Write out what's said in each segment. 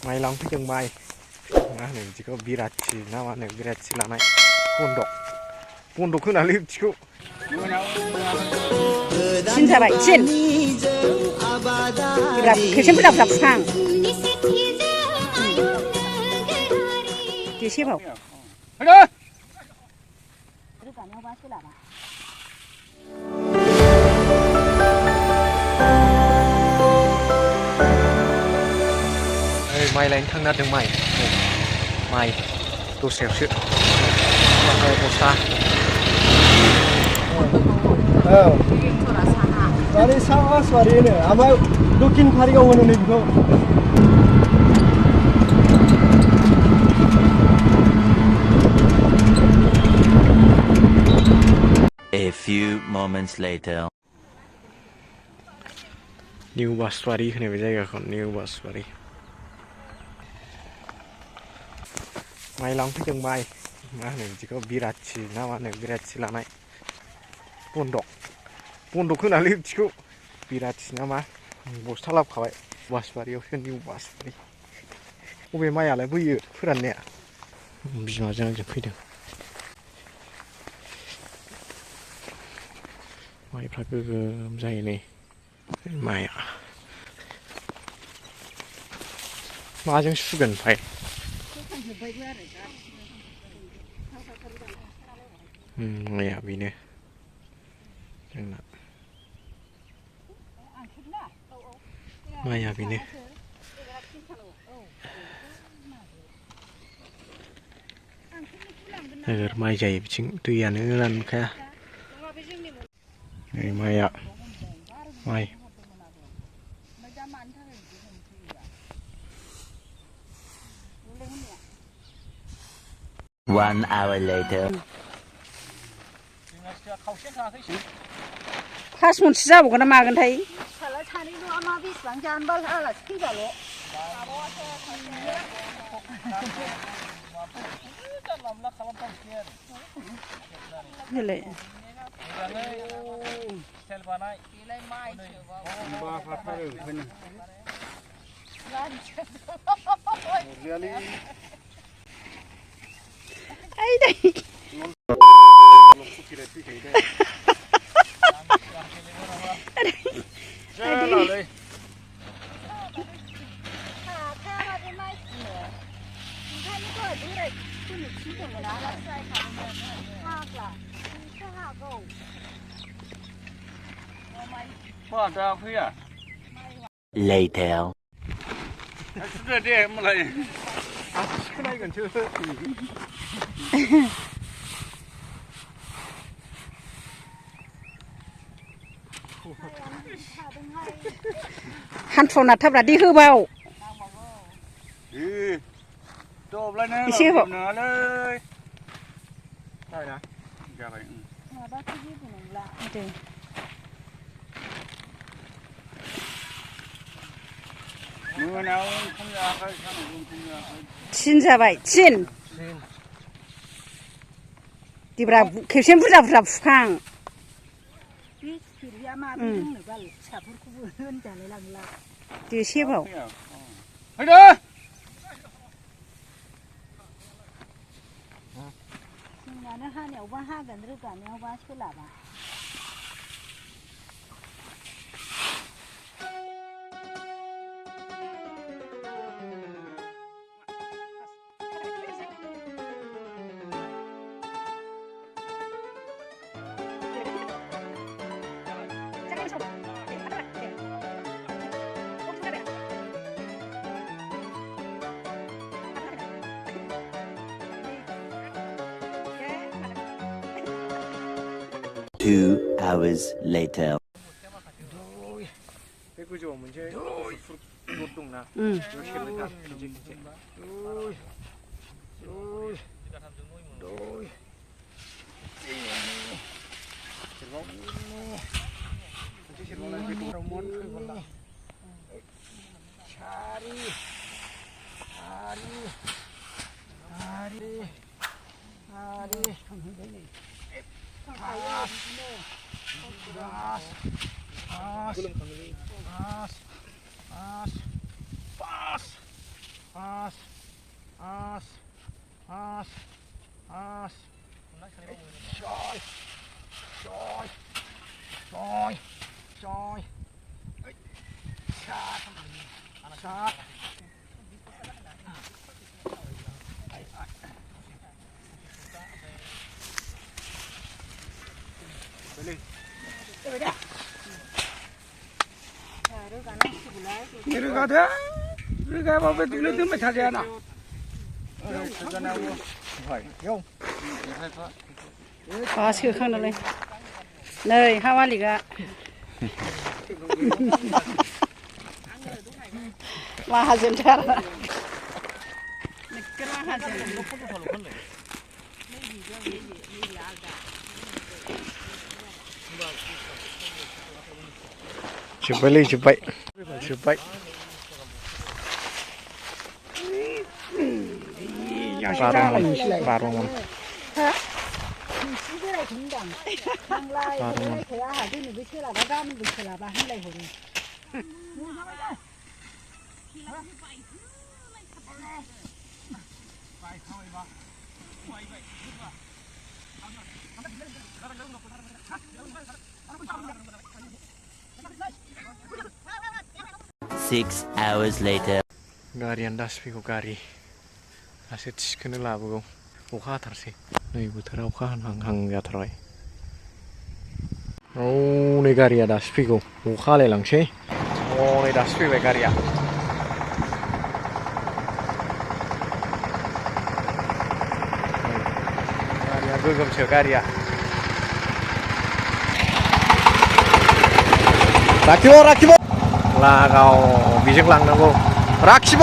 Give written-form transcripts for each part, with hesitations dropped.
माइलां फैदों माइ मा होनो बिदिखौ बिराथि ना मा होनो बिराथि लानाय बन्दक होनालै बिदिखौ थिन जाबाय थिन खेबसे बुरजा बुरजा फुखां देसेबाव रोगानायावबा सोलाबा माइ लायनो थांनो नागिरदों माइ दस्रायावसो बस्था ओरै साहा सवारि होनो ओमफ्राय दक्षिण कारिगाव होनो नै बेखौ A few moments later. निउ बासबारि होनो बे जायगाखौ निउ बासबारि माइ लांफैदों माइ मा होनो बिदिखौ बिराथि ना मा होनो बिराथि लानाय बन्दक होनालै बिदिखौ बिराथि ना मा बस्था लाबोखाबाय बासबारियावसो निउ बासबारि बबे माइयालाय बोयो फोराननाया बिमाजों आंजों फैदों माइफ्रा गोगोम जायो नै माइआ माजों सुगोन ओमफ्राय माइया बेनो जोंना माइया बेनो नोगोर माइ जायो बिथिं दैयानो रानखाया नै माइया माइ 1 hour later. फास मनसो जाबावगोन ना मागोनथाय फिसाला सानैल'आ मा बेसेबां जानोबा आलासि फैबाल' Later. हान्थुआव नारथाब्रा दै होबाव एसे होबाव थिन जाबाय थिन दिब्रा खेबसे बुरजा बुरजा फुखां देसेबाव जोंनानो हानायावबा हागोन रोगानायावबा सोलाबा Two hours later. बे गोजौआव मोनसे रड दंना बेयाव सेरबाय था खनसे रोगादो रोगाबाबो दुनो दोनबाय थाजायाना सोखांनालाय नै हा मालिकआ माहाजोनथार नोगोर माहाजोन जोब्बायलै जोब्बाय बार'मन Six hours later. गारियानो दासो फैगौ गारि दासो थिखोनो लाबोगौ अखा हाथारसै नै बोथोरा अखा हाहां जाथारबाय औ नै गारिया दासो फैगौ अखा हालायलांसै नै दासो फैबाय गारिया गोगोमसो गारिया राखिब लागाव बेजों लांनांगौ राखिब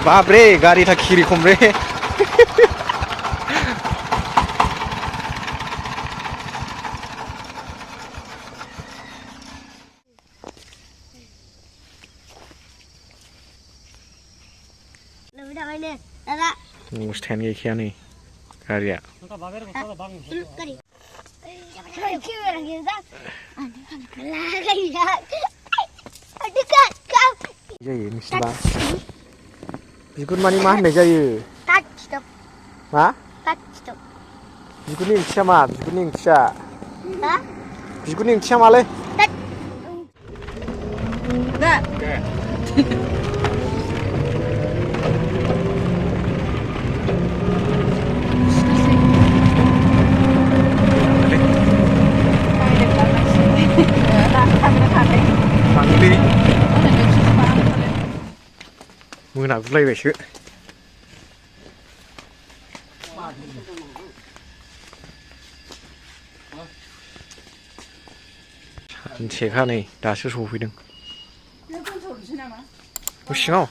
बाबरे गारि था खिरि खम रे स्टेन्ड गैखाया नै गारिया जायो नोंसिनिबा बिगुर मानि मा होननाय जायो मा बिगुरनि ओंथिया मा बिगुरनि ओंथिया मालै मोनागुलायबायसो सानसेखा नै दासो सफैदों न' सिङाव